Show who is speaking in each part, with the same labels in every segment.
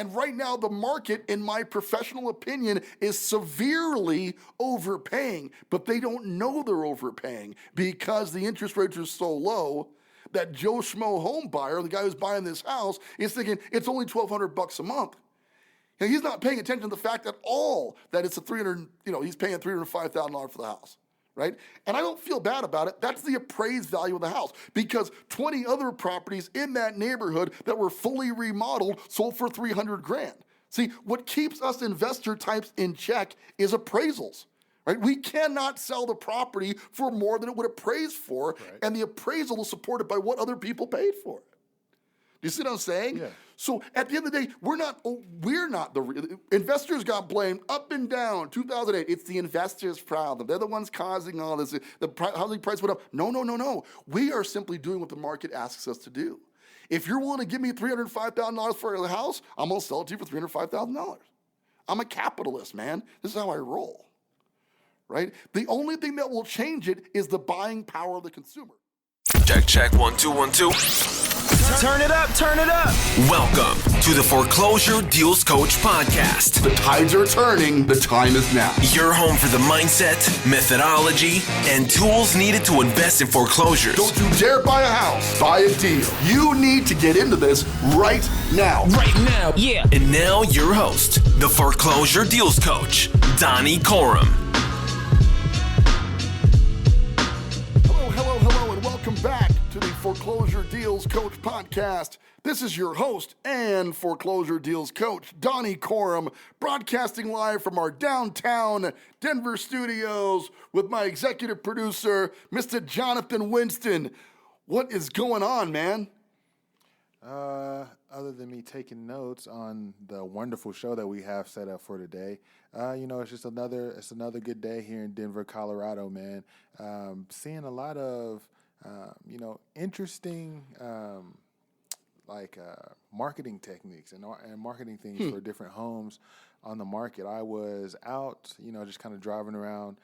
Speaker 1: And right now, the market, in my professional opinion, is severely overpaying. But they don't know they're overpaying because the interest rates are so low that Joe Schmo home buyer, the guy who's buying this house, is thinking it's only $1,200 a month. And he's not paying attention to the fact at all that it's he's paying $305,000 for the house. Right? And I don't feel bad about it. That's the appraised value of the house because 20 other properties in that neighborhood that were fully remodeled sold for $300,000. See, what keeps us investor types in check is appraisals. Right? We cannot sell the property for more than it would appraise for, and the appraisal is supported by what other people paid for it. Do you see what I'm saying? Yeah. So at the end of the day, we're not the investors got blamed up and down. 2008, it's the investors' problem. They're the ones causing all this. The housing price went up. No. We are simply doing what the market asks us to do. If you're willing to give me $305,000 for a house, I'm gonna sell it to you for $305,000. I'm a capitalist, man. This is how I roll. Right? The only thing that will change it is the buying power of the consumer.
Speaker 2: Check 1 2 1 2.
Speaker 3: Turn it up.
Speaker 2: Welcome to the Foreclosure Deals Coach podcast.
Speaker 1: The tides are turning. The time is now.
Speaker 2: Your home for the mindset, methodology, and tools needed to invest in foreclosures.
Speaker 1: Don't you dare buy a house. Buy a deal. You need to get into this right now.
Speaker 3: Yeah.
Speaker 2: And now your host, the Foreclosure Deals Coach, Donnie Corum.
Speaker 1: Hello, and welcome back to the Foreclosure Deals Coach podcast. This is your host and Foreclosure Deals Coach, Donnie Corum, broadcasting live from our downtown Denver studios with my executive producer, Mr. Jonathan Winston. What is going on, man?
Speaker 4: Other than me taking notes on the wonderful show that we have set up for today, it's just another good day here in Denver, Colorado, man. Seeing a lot of interesting marketing techniques and marketing things for different homes on the market. I was out, just kind of driving around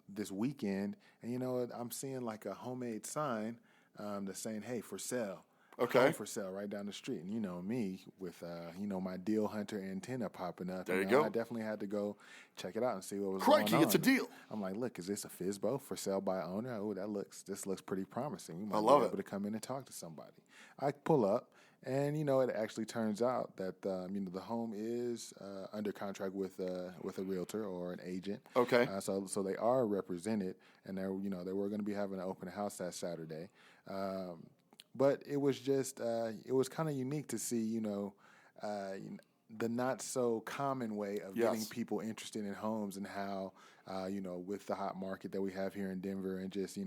Speaker 4: this weekend, and I'm seeing like a homemade sign that's saying, "Hey, for sale."
Speaker 1: Okay.
Speaker 4: For sale right down the street. And me with, my deal hunter antenna popping up.
Speaker 1: There you go.
Speaker 4: I definitely had to go check it out and see what was going on.
Speaker 1: Crikey, it's a deal.
Speaker 4: I'm like, look, is this a FSBO for sale by owner? Oh, this looks pretty promising. We might
Speaker 1: I love
Speaker 4: be
Speaker 1: it.
Speaker 4: able to come in and talk to somebody. I pull up, and, it actually turns out that, the home is under contract with a realtor or an agent.
Speaker 1: Okay.
Speaker 4: So they are represented, and they were going to be having an open house that Saturday. But it was just, it was kind of unique to see, the not so common way of getting people interested in homes and how, with the hot market that we have here in Denver and just,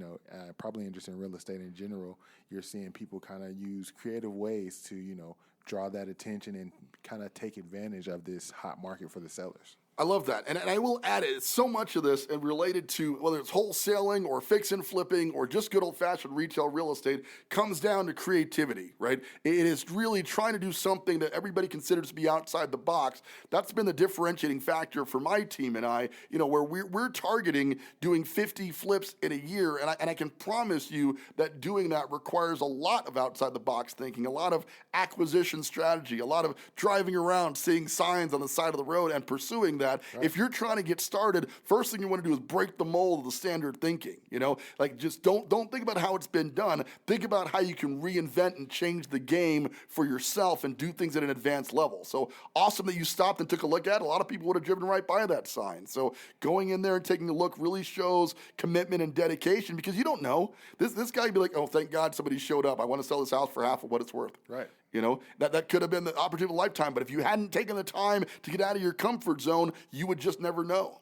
Speaker 4: probably interested in real estate in general, you're seeing people kind of use creative ways to, draw that attention and kind of take advantage of this hot market for the sellers.
Speaker 1: I love that. And I will add it. So much of this and related to whether it's wholesaling or fix and flipping or just good old-fashioned retail real estate comes down to creativity, right? It is really trying to do something that everybody considers to be outside the box. That's been the differentiating factor for my team and I, where we're targeting doing 50 flips in a year. And I can promise you that doing that requires a lot of outside the box thinking, a lot of acquisition strategy, a lot of driving around, seeing signs on the side of the road and pursuing that. Right. If you're trying to get started, first thing you want to do is break the mold of the standard thinking. Just don't think about how it's been done. Think about how you can reinvent and change the game for yourself and do things at an advanced level. So awesome that you stopped and took a look at it. A lot of people would have driven right by that sign. So going in there and taking a look really shows commitment and dedication because you don't know. This guy would be like, oh, thank God somebody showed up. I want to sell this house for half of what it's worth.
Speaker 4: Right.
Speaker 1: That could have been the opportunity of a lifetime, but if you hadn't taken the time to get out of your comfort zone, you would just never know.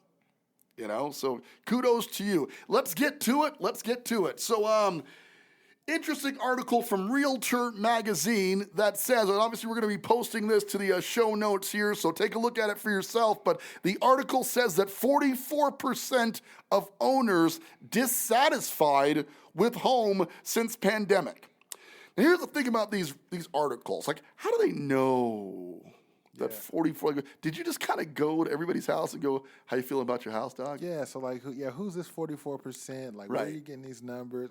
Speaker 1: So kudos to you. Let's get to it. So, interesting article from Realtor Magazine that says, and obviously we're going to be posting this to the show notes here, so take a look at it for yourself, but the article says that 44% of owners dissatisfied with home since pandemic. Now, here's the thing about these articles. Like, how do they know that got 44. Did you just kind of go to everybody's house and go, how you feeling about your house, dog?
Speaker 4: Yeah, so like, who's this 44%? Like, where are
Speaker 1: Right.
Speaker 4: you getting these numbers?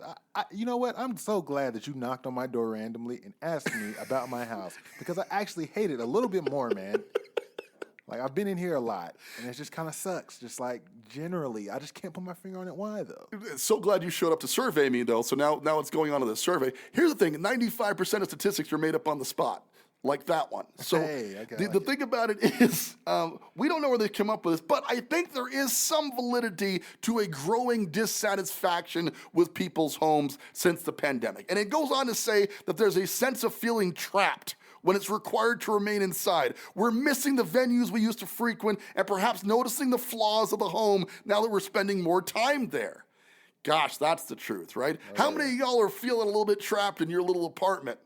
Speaker 4: You know what? I'm so glad that you knocked on my door randomly and asked me about my house because I actually hate it a little bit more, man. Like, I've been in here a lot, and it just kind of sucks. Just like, generally, I just can't put my finger on it. Why, though?
Speaker 1: So glad you showed up to survey me, though. So now it's going on to the survey. Here's the thing: 95% of statistics are made up on the spot, like that one. So the thing about it is, we don't know where they come up with this, but I think there is some validity to a growing dissatisfaction with people's homes since the pandemic. And it goes on to say that there's a sense of feeling trapped when it's required to remain inside. We're missing the venues we used to frequent and perhaps noticing the flaws of the home now that we're spending more time there. Gosh, that's the truth, right? How many of y'all are feeling a little bit trapped in your little apartment,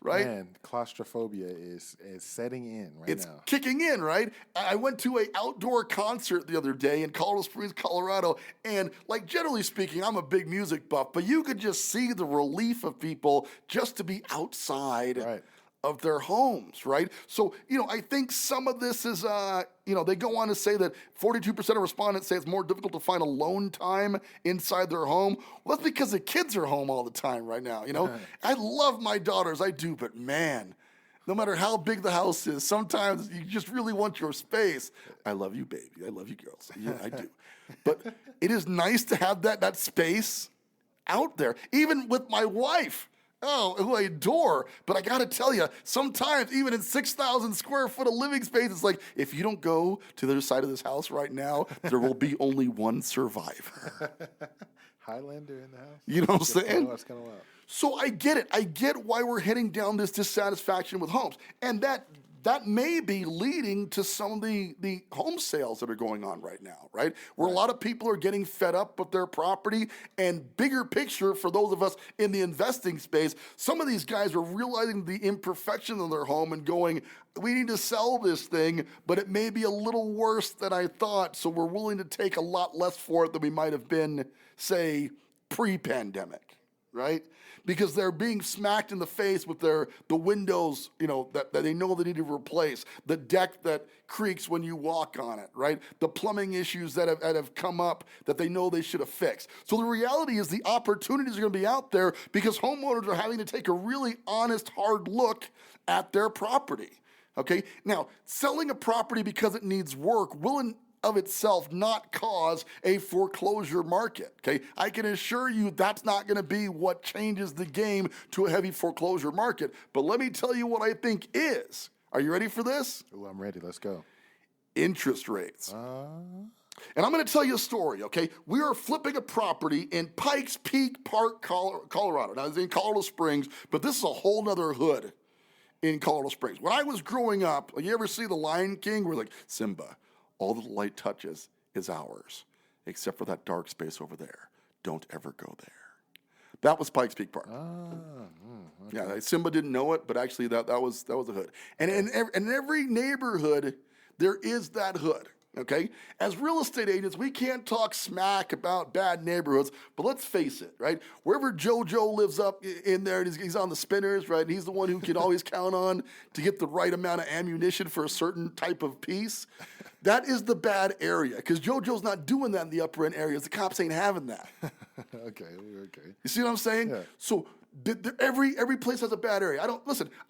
Speaker 1: right?
Speaker 4: Man, claustrophobia is setting in right now.
Speaker 1: It's kicking in, right? I went to an outdoor concert the other day in Colorado Springs, Colorado, and like generally speaking, I'm a big music buff, but you could just see the relief of people just to be outside of their homes, right? So, I think some of this is, they go on to say that 42% of respondents say it's more difficult to find alone time inside their home. Well, that's because the kids are home all the time right now, I love my daughters, I do, but man, no matter how big the house is, sometimes you just really want your space. I love you, baby. I love you, girls. Yeah, I do. But it is nice to have that space out there, even with my wife. Who I adore, but I gotta tell you, sometimes even in 6,000 square foot of living space, it's like, if you don't go to the other side of this house right now, there will be only one survivor.
Speaker 4: Highlander in the house?
Speaker 1: You know what I'm saying?
Speaker 4: That's kind of wild.
Speaker 1: So I get it. I get why we're heading down this dissatisfaction with homes. And that may be leading to some of the home sales that are going on right now, right? Where a lot of people are getting fed up with their property. And bigger picture for those of us in the investing space, some of these guys are realizing the imperfection of their home and going, we need to sell this thing, but it may be a little worse than I thought, so we're willing to take a lot less for it than we might have been, say, pre-pandemic, right? Because they're being smacked in the face with the windows, that they know they need to replace, the deck that creaks when you walk on it, right? The plumbing issues that have come up that they know they should have fixed. So the reality is the opportunities are going to be out there because homeowners are having to take a really honest, hard look at their property, okay? Now, selling a property because it needs work will of itself not cause a foreclosure market, okay? I can assure you that's not gonna be what changes the game to a heavy foreclosure market. But let me tell you what I think is. Are you ready for this?
Speaker 4: Ooh, I'm ready, let's go.
Speaker 1: Interest rates. And I'm gonna tell you a story, okay? We are flipping a property in Pikes Peak Park, Colorado. Now it's in Colorado Springs, but this is a whole nother hood in Colorado Springs. When I was growing up, you ever see The Lion King? We're like, Simba, all that the light touches is ours, except for that dark space over there. Don't ever go there. That was Pikes Peak Park. Okay. Yeah, Simba didn't know it, but actually that was a hood. And in every neighborhood, there is that hood. Okay? As real estate agents, we can't talk smack about bad neighborhoods, but let's face it, right? Wherever JoJo lives up in there, and he's on the spinners, right? And he's the one who can always count on to get the right amount of ammunition for a certain type of piece. That is the bad area, because JoJo's not doing that in the upper end areas. The cops ain't having that.
Speaker 4: Okay.
Speaker 1: You see what I'm saying?
Speaker 4: Yeah.
Speaker 1: So every place has a bad area.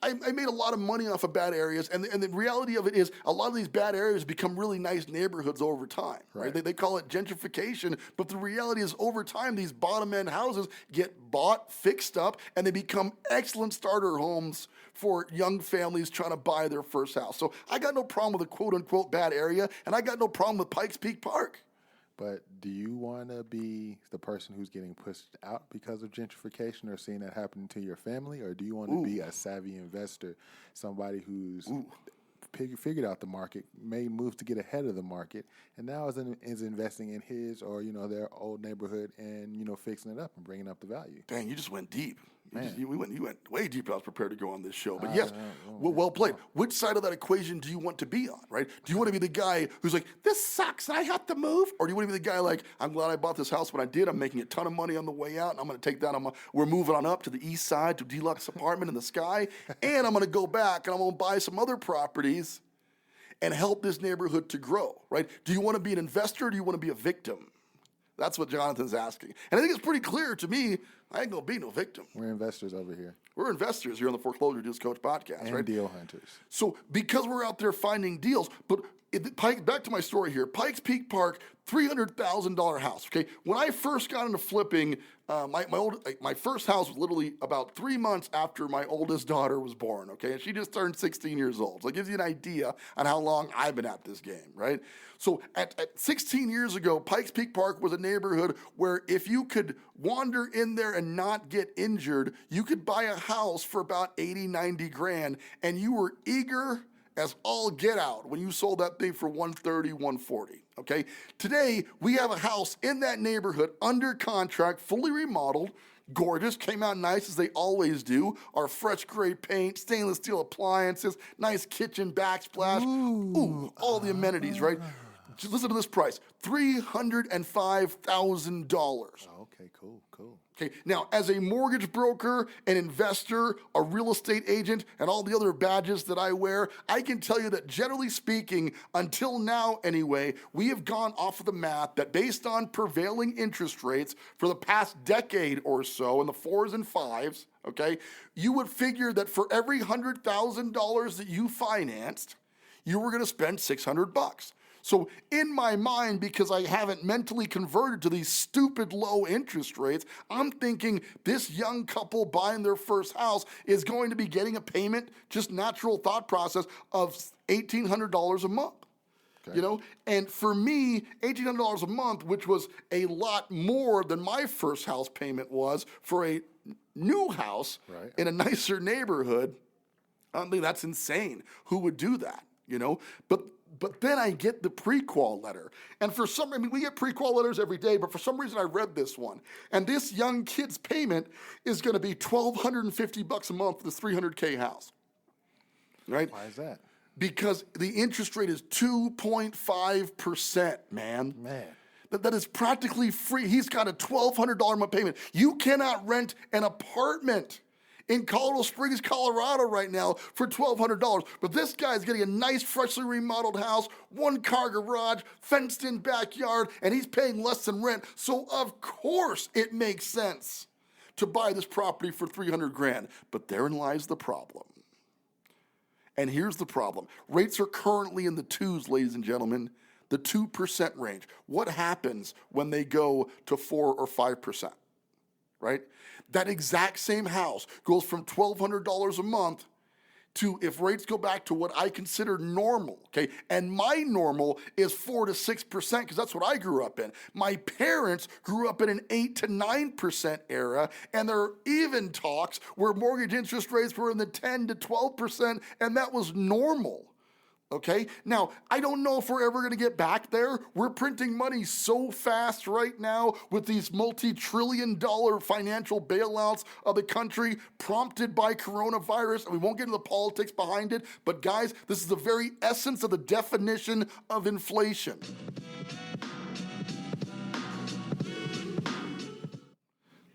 Speaker 1: I made a lot of money off of bad areas, and the reality of it is a lot of these bad areas become really nice neighborhoods over time, right? They call it gentrification, but the reality is over time, these bottom end houses get bought, fixed up, and they become excellent starter homes for young families trying to buy their first house. So I got no problem with a quote unquote bad area, and I got no problem with Pikes Peak Park.
Speaker 4: But do you want to be the person who's getting pushed out because of gentrification or seeing that happen to your family? Or do you want to be a savvy investor, somebody who's figured out the market, made moves to get ahead of the market, and now is investing in his or, their old neighborhood and, fixing it up and bringing up the value?
Speaker 1: Dang, you just went deep. You went way deeper. I was prepared to go on this show. But yes, well played. Which side of that equation do you want to be on, right? Do you want to be the guy who's like, this sucks and I have to move? Or do you want to be the guy like, I'm glad I bought this house when I did. I'm making a ton of money on the way out, and I'm going to take that we're moving on up to the east side to a deluxe apartment in the sky, and I'm going to go back and I'm going to buy some other properties and help this neighborhood to grow, right? Do you want to be an investor or do you want to be a victim? That's what Jonathan's asking. And I think it's pretty clear to me, I ain't going to be no victim.
Speaker 4: We're investors over here.
Speaker 1: We're investors here on the Foreclosure Deals Coach podcast,
Speaker 4: And
Speaker 1: right?
Speaker 4: deal hunters.
Speaker 1: So because we're out there finding deals, but back to my story here, Pikes Peak Park, $300,000 house, okay? When I first got into flipping, my first house was literally about 3 months after my oldest daughter was born, okay? And she just turned 16 years old. So it gives you an idea on how long I've been at this game, right? So at 16 years ago, Pikes Peak Park was a neighborhood where if you could wander in there and not get injured, you could buy a house for about 80, 90 grand, and you were eager as all get out when you sold that thing for 130, 140, okay? Today, we have a house in that neighborhood under contract, fully remodeled, gorgeous, came out nice as they always do. Our fresh gray paint, stainless steel appliances, nice kitchen backsplash. Ooh, all the amenities, right? Just listen to this price, $305,000.
Speaker 4: Okay, cool.
Speaker 1: Okay, now as a mortgage broker, an investor, a real estate agent, and all the other badges that I wear, I can tell you that generally speaking, until now anyway, we have gone off of the math that based on prevailing interest rates for the past decade or so in the 4s and 5s, okay, you would figure that for every $100,000 that you financed, you were gonna spend $600. So in my mind, because I haven't mentally converted to these stupid low interest rates, I'm thinking this young couple buying their first house is going to be getting a payment, just natural thought process, of $1,800 a month. Okay. You know, and for me, $1,800 a month, which was a lot more than my first house payment was for a new house in a nicer neighborhood, I think that's insane. Who would do that? You know, but then I get the pre-qual letter. And for some, I mean, we get pre-qual letters every day, but for some reason I read this one. And this young kid's payment is going to be $1,250 a month for this $300K house. Right?
Speaker 4: Why is that?
Speaker 1: Because the interest rate is 2.5%, man. That is practically free. He's got a $1,200 a month payment. You cannot rent an apartment in Colorado Springs, Colorado right now for $1,200. But this guy's getting a nice, freshly remodeled house, 1-car garage, fenced-in backyard, and he's paying less than rent. So of course it makes sense to buy this property for $300 grand. But therein lies the problem. And here's the problem. Rates are currently in the 2s, ladies and gentlemen, the 2% range. What happens when they go to 4 or 5%? Right? That exact same house goes from $1,200 a month to, if rates go back to what I consider normal, okay? And my normal is 4 to 6% because that's what I grew up in. My parents grew up in an 8 to 9% era, and there are even talks where mortgage interest rates were in the 10 to 12%, and that was normal. Okay, now I don't know if we're ever going to get back there. We're printing money so fast right now with these multi-trillion-dollar financial bailouts of the country prompted by coronavirus, and we won't get into the politics behind it, but guys, this is the very essence of the definition of inflation.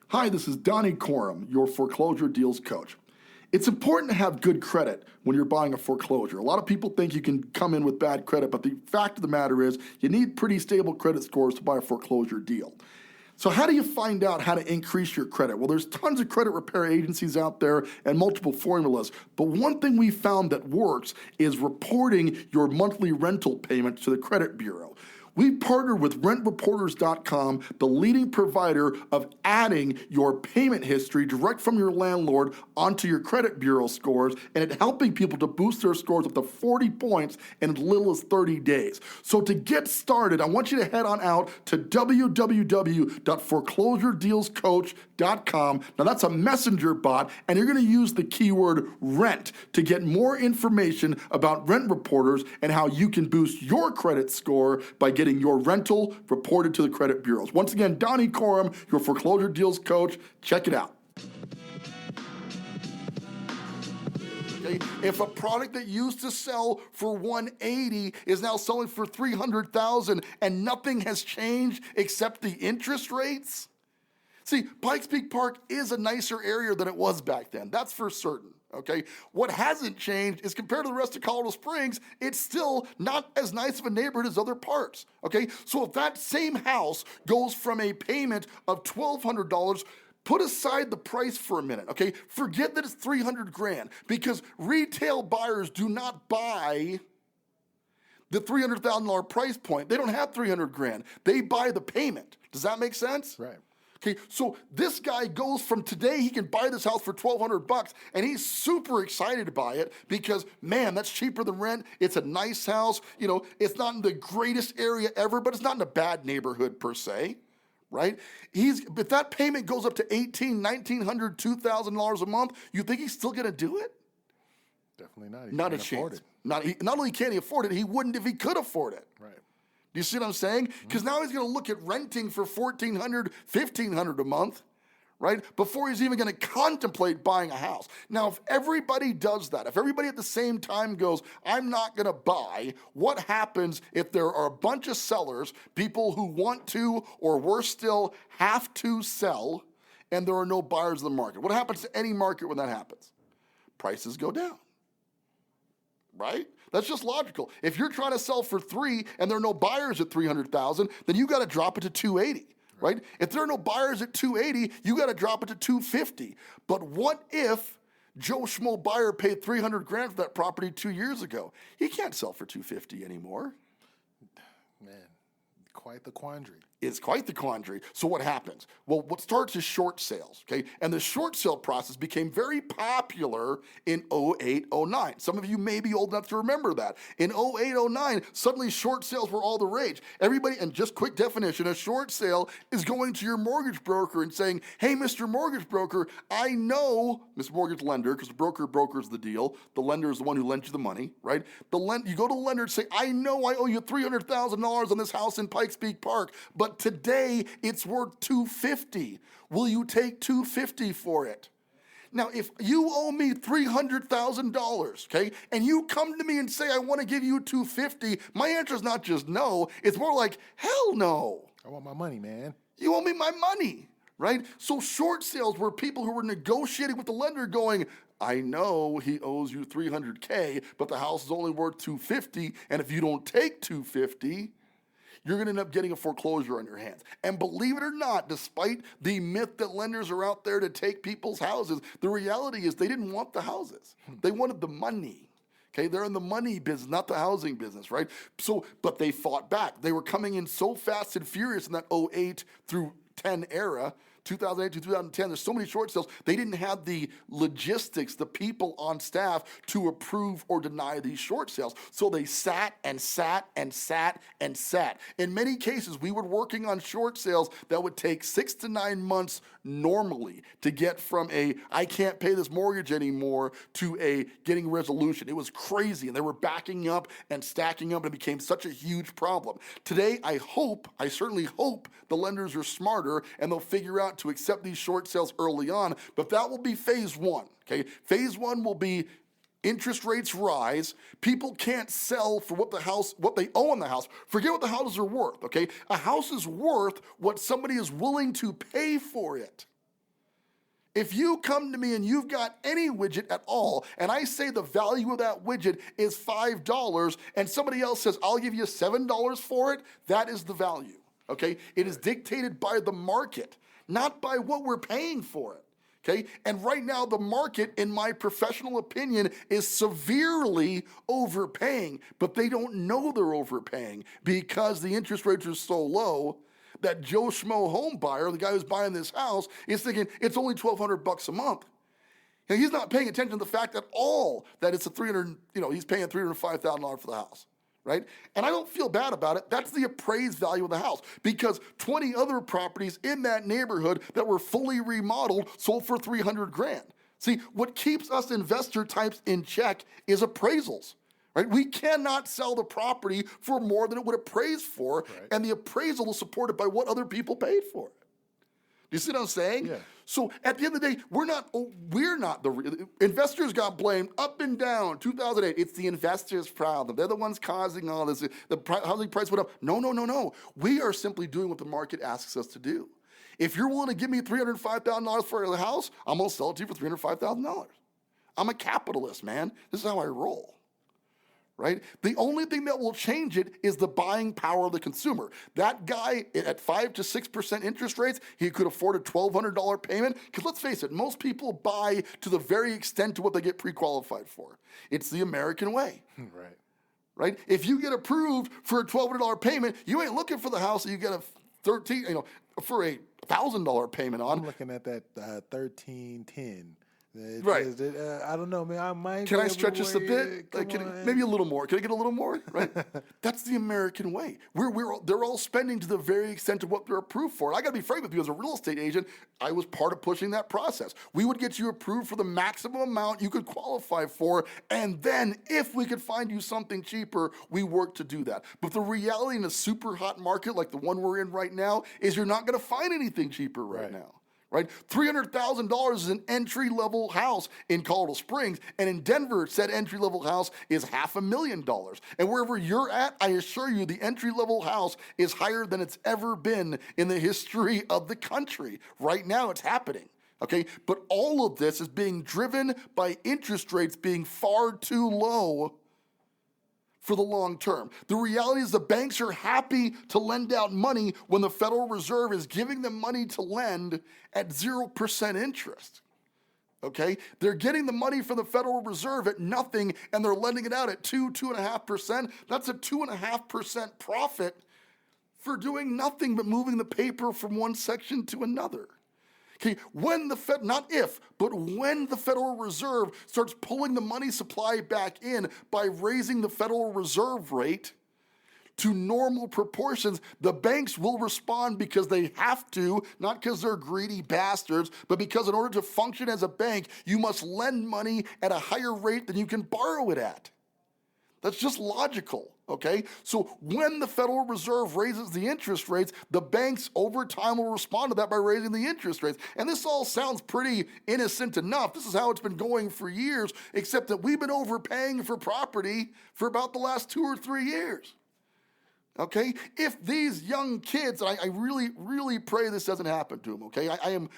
Speaker 1: Hi, this is Donnie Coram, your foreclosure deals coach. It's important to have good credit when you're buying a foreclosure. A lot of people think you can come in with bad credit, but the fact of the matter is you need pretty stable credit scores to buy a foreclosure deal. So how do you find out how to increase your credit? Well, there's tons of credit repair agencies out there and multiple formulas, but one thing we found that works is reporting your monthly rental payments to the credit bureau. We partnered with rentreporters.com, the leading provider of adding your payment history direct from your landlord onto your credit bureau scores, and it helping people to boost their scores up to 40 points in as little as 30 days. So to get started, I want you to head on out to www.foreclosuredealscoach.com. Now that's a messenger bot, and you're going to use the keyword rent to get more information about Rent Reporters and how you can boost your credit score by getting your rental reported to the credit bureaus. Once again, Donnie Coram, your foreclosure deals coach. Check it out. Okay. If a product that used to sell for $180 is now selling for $300,000 and nothing has changed except the interest rates, see, Pikes Peak Park is a nicer area than it was back then. That's for certain. okay? What hasn't changed is compared to the rest of Colorado Springs, it's still not as nice of a neighborhood as other parts, okay? So if that same house goes from a payment of $1,200, put aside the price for a minute, okay? Forget that it's 300 grand, because retail buyers do not buy the $300,000 price point. They don't have 300 grand. They buy the payment. Does that make sense?
Speaker 4: Right.
Speaker 1: Okay, so this guy goes from today, he can buy this house for $1,200, and he's super excited to buy it because, man, that's cheaper than rent. It's a nice house. You know, it's not in the greatest area ever, but it's not in a bad neighborhood per se, right? If that payment goes up to $1,800, $1,900, $2,000 a month, you think he's still going to do it?
Speaker 4: Definitely not.
Speaker 1: Not a chance. Not only can he afford it, he wouldn't if he could afford it.
Speaker 4: Right.
Speaker 1: Do you see what I'm saying? Because now he's going to look at renting for $1,400, $1,500 a month, right? Before he's even going to contemplate buying a house. Now, if everybody does that, if everybody at the same time goes, I'm not going to buy, what happens if there are a bunch of sellers, people who want to, or worse still, have to sell, and there are no buyers in the market? What happens to any market when that happens? Prices go down, right? That's just logical. If you're trying to sell for $3 and there are no buyers at $300,000, then you got to drop it to $280, right? If there are no buyers at $280, you got to drop it to $250. But what if Joe Schmo buyer paid 300 grand for that property 2 years ago? He can't sell for $250 anymore.
Speaker 4: Man, quite the quandary.
Speaker 1: It's quite the quandary. So what happens? Well, what starts is short sales, okay? And the short sale process became very popular in 08, 09. Some of you may be old enough to remember that. In 08, 09, suddenly short sales were all the rage. Everybody, and just quick definition, a short sale is going to your mortgage broker and saying, hey, Mr. Mortgage Broker, I know, Mr. Mortgage Lender, because the broker brokers the deal. The lender is the one who lends you the money, right? You go to the lender and say, I know I owe you $300,000 on this house in Pikes Peak Park, but today it's worth $250. Will you take $250 for it? Now, if you owe me $300,000, okay, and you come to me and say I want to give you $250, my answer is not just no. It's more like hell no.
Speaker 4: I want my money, man.
Speaker 1: You owe me my money, right? So short sales were people who were negotiating with the lender, going, I know he owes you $300K, but the house is only worth $250, and if you don't take $250, you're going to end up getting a foreclosure on your hands. And believe it or not, despite the myth that lenders are out there to take people's houses, the reality is they didn't want the houses. They wanted the money. Okay, they're in the money business, not the housing business, right? So, but they fought back. They were coming in so fast and furious in that 08 through 10 era, 2008 to 2010, there's so many short sales, they didn't have the logistics, the people on staff to approve or deny these short sales. So they sat and sat and sat and sat. In many cases, we were working on short sales that would take 6 to 9 months normally to get from a, I can't pay this mortgage anymore, to a getting resolution. It was crazy, and they were backing up and stacking up, and it became such a huge problem. Today, I certainly hope the lenders are smarter and they'll figure out to accept these short sales early on, but that will be phase one, okay? Phase one will be interest rates rise, people can't sell for what they owe on the house. Forget what the houses are worth, okay? A house is worth what somebody is willing to pay for it. If you come to me and you've got any widget at all, and I say the value of that widget is $5, and somebody else says, I'll give you $7 for it, that is the value, okay? It is dictated by the market, not by what we're paying for it. Okay, and right now the market, in my professional opinion, is severely overpaying, but they don't know they're overpaying because the interest rates are so low that Joe Schmo home buyer, the guy who's buying this house, is thinking it's only $1,200 a month. And he's not paying attention to the fact at all that it's he's paying $305,000 for the house. Right? And I don't feel bad about it. That's the appraised value of the house, because 20 other properties in that neighborhood that were fully remodeled sold for 300 grand. See, what keeps us investor types in check is appraisals, right? We cannot sell the property for more than it would appraise for, right, and the appraisal is supported by what other people paid for it. Do you see what I'm saying? Yeah. So at the end of the day, we're not investors got blamed up and down. 2008, it's the investors' problem. They're the ones causing all this. The housing price went up. No. We are simply doing what the market asks us to do. If you're willing to give me $305,000 for the house, I'm going to sell it to you for $305,000. I'm a capitalist, man. This is how I roll. Right? The only thing that will change it is the buying power of the consumer. That guy at 5 to 6% interest rates, he could afford a $1,200 payment. Because let's face it, most people buy to the very extent to what they get pre-qualified for. It's the American way.
Speaker 4: Right.
Speaker 1: Right? If you get approved for a $1,200 payment, you ain't looking for the house that you get a for a $1,000 payment on.
Speaker 4: I'm looking at that 1310.
Speaker 1: Right.
Speaker 4: I don't know, man. I might.
Speaker 1: Can I stretch this a bit? Maybe a little more. Can I get a little more? Right. That's the American way. They're all spending to the very extent of what they're approved for. And I got to be frank with you, as a real estate agent, I was part of pushing that process. We would get you approved for the maximum amount you could qualify for, and then if we could find you something cheaper, we worked to do that. But the reality in a super hot market like the one we're in right now is you're not going to find anything cheaper right now. Right? $300,000 is an entry-level house in Colorado Springs, and in Denver, said entry-level house is $500,000. And wherever you're at, I assure you, the entry-level house is higher than it's ever been in the history of the country. Right now, it's happening. Okay? But all of this is being driven by interest rates being far too low for the long term. The reality is the banks are happy to lend out money when the Federal Reserve is giving them money to lend at 0% interest. Okay? They're getting the money from the Federal Reserve at nothing, and they're lending it out at 2.5%. That's a 2.5% profit for doing nothing but moving the paper from one section to another. Okay, when the Fed, not if, but when the Federal Reserve starts pulling the money supply back in by raising the Federal Reserve rate to normal proportions, the banks will respond because they have to, not because they're greedy bastards, but because in order to function as a bank, you must lend money at a higher rate than you can borrow it at. That's just logical, okay? So when the Federal Reserve raises the interest rates, the banks over time will respond to that by raising the interest rates. And this all sounds pretty innocent enough. This is how it's been going for years, except that we've been overpaying for property for about the last 2 or 3 years. Okay, if these young kids, and I really, really pray this doesn't happen to them, okay? I am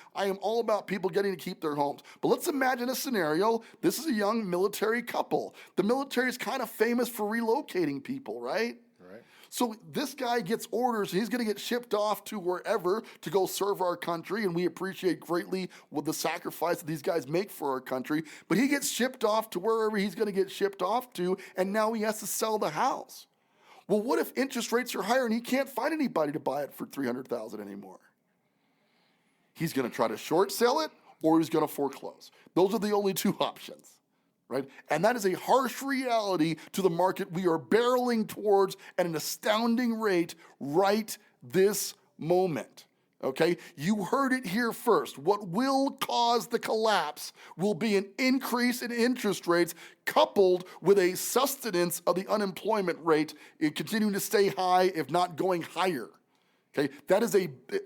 Speaker 1: all about people getting to keep their homes. But let's imagine a scenario. This is a young military couple. The military is kind of famous for relocating people, right?
Speaker 4: Right.
Speaker 1: So this guy gets orders. He's going to get shipped off to wherever to go serve our country, and we appreciate greatly what the sacrifice that these guys make for our country. But he gets shipped off to wherever he's going to get shipped off to, and now he has to sell the house. Well, what if interest rates are higher and he can't find anybody to buy it for $300,000 anymore? He's going to try to short sell it, or he's going to foreclose. Those are the only two options, right? And that is a harsh reality to the market we are barreling towards at an astounding rate right this moment. Okay, you heard it here first. What will cause the collapse will be an increase in interest rates coupled with a sustenance of the unemployment rate continuing to stay high, if not going higher. Okay, that is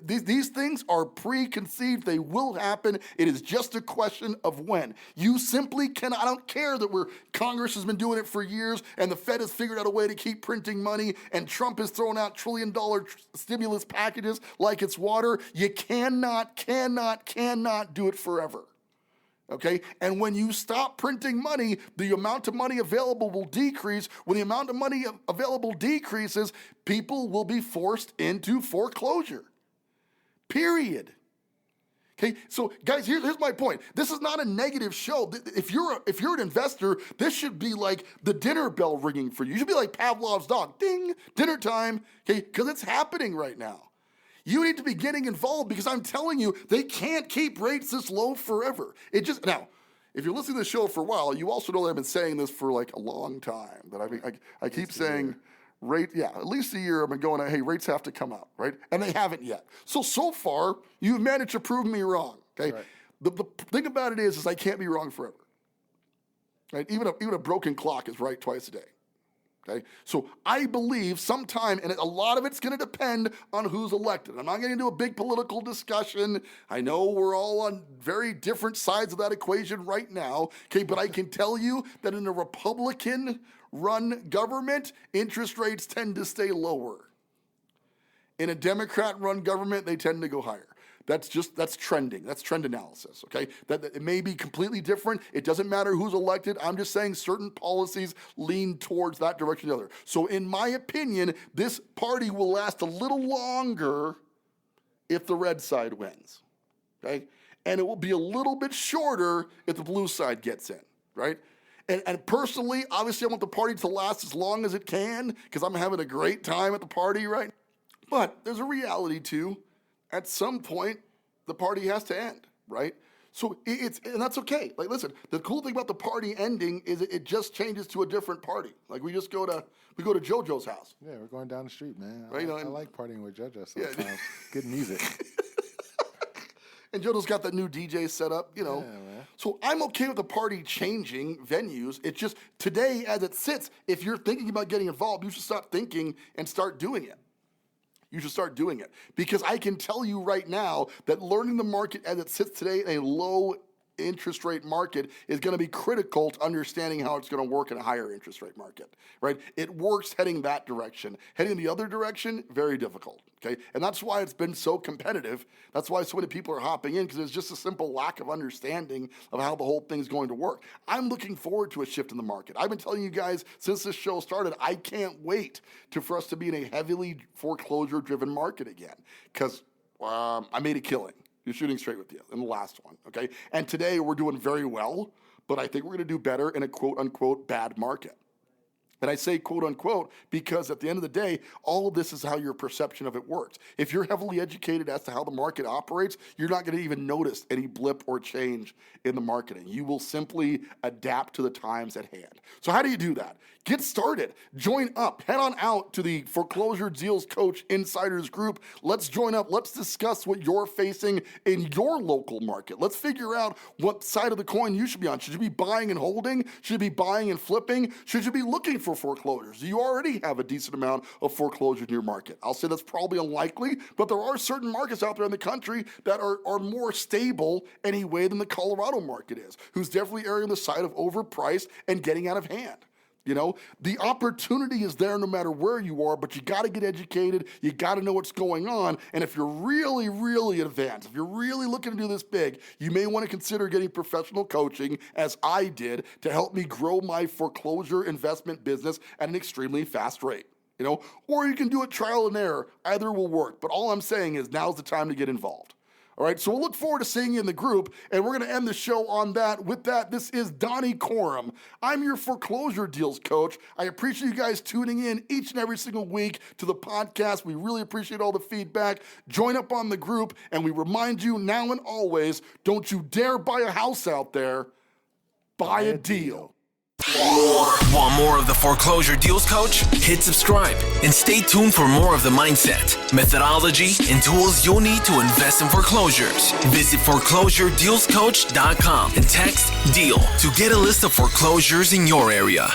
Speaker 1: these things are preconceived. They will happen. It is just a question of when. You simply cannot. I don't care that Congress has been doing it for years, and the Fed has figured out a way to keep printing money, and Trump is throwing out trillion-dollar stimulus packages like it's water. You cannot do it forever. Okay, and when you stop printing money, the amount of money available will decrease. When the amount of money available decreases, people will be forced into foreclosure. Period. Okay, so guys, here's my point. This is not a negative show. If you're an investor, this should be like the dinner bell ringing for you. You should be like Pavlov's dog. Ding, dinner time. Okay, because it's happening right now. You need to be getting involved because I'm telling you, they can't keep rates this low forever. Now, if you're listening to the show for a while, you also know that I've been saying this for like a long time. That I keep saying at least a year I've been going, hey, rates have to come up, right? And they haven't yet. So far, you've managed to prove me wrong, okay? Right. The thing about it is I can't be wrong forever, right? Even a broken clock is right twice a day. Okay, so I believe sometime, and a lot of it's going to depend on who's elected. I'm not getting into a big political discussion. I know we're all on very different sides of that equation right now. Okay, but I can tell you that in a Republican-run government, interest rates tend to stay lower. In a Democrat-run government, they tend to go higher. That's trending. That's trend analysis, okay? That it may be completely different. It doesn't matter who's elected. I'm just saying certain policies lean towards that direction or the other. So in my opinion, this party will last a little longer if the red side wins, okay? And it will be a little bit shorter if the blue side gets in, right? And personally, obviously, I want the party to last as long as it can because I'm having a great time at the party, right? But there's a reality too. At some point, the party has to end, right? So and that's okay. Like, listen, the cool thing about the party ending is it just changes to a different party. Like, we go to JoJo's house.
Speaker 4: Yeah, we're going down the street, man.
Speaker 1: Right,
Speaker 4: I like partying with JoJo sometimes.
Speaker 1: Yeah.
Speaker 4: Good music.
Speaker 1: And JoJo's got that new DJ set up, you know.
Speaker 4: Yeah, man.
Speaker 1: So I'm okay with the party changing venues. It's just today, as it sits, if you're thinking about getting involved, you should stop thinking and start doing it. You should start doing it. Because I can tell you right now that learning the market as it sits today in a low interest rate market is going to be critical to understanding how it's going to work in a higher interest rate market, right? It works heading that direction. Heading the other direction, very difficult, okay? And that's why it's been so competitive. That's why so many people are hopping in, because there's just a simple lack of understanding of how the whole thing's going to work. I'm looking forward to a shift in the market. I've been telling you guys since this show started, I can't wait for us to be in a heavily foreclosure-driven market again, because I made a killing. You're shooting straight with you in the last one, okay? And today we're doing very well, but I think we're going to do better in a quote-unquote bad market. And I say quote-unquote because at the end of the day, all of this is how your perception of it works. If you're heavily educated as to how the market operates, you're not going to even notice any blip or change in the marketing. You will simply adapt to the times at hand. So how do you do that? Get started. Join up. Head on out to the Foreclosure Deals Coach Insiders group. Let's join up. Let's discuss what you're facing in your local market. Let's figure out what side of the coin you should be on. Should you be buying and holding? Should you be buying and flipping? Should you be looking for foreclosures? Do you already have a decent amount of foreclosure in your market? I'll say that's probably unlikely, but there are certain markets out there in the country that are more stable anyway than the Colorado market is, who's definitely erring on the side of overpriced and getting out of hand. You know, the opportunity is there no matter where you are, but you got to get educated. You got to know what's going on. And if you're really, really advanced, if you're really looking to do this big, you may want to consider getting professional coaching, as I did, to help me grow my foreclosure investment business at an extremely fast rate. You know, or you can do it trial and error. Either will work. But all I'm saying is now's the time to get involved. All right, so we'll look forward to seeing you in the group, and we're going to end the show on that. With that, this is Donnie Corum. I'm your foreclosure deals coach. I appreciate you guys tuning in each and every single week to the podcast. We really appreciate all the feedback. Join up on the group, and we remind you now and always, don't you dare buy a house out there. Buy a deal.
Speaker 2: Want more of the Foreclosure Deals Coach? Hit subscribe and stay tuned for more of the mindset, methodology, and tools you'll need to invest in foreclosures. Visit foreclosuredealscoach.com and text DEAL to get a list of foreclosures in your area.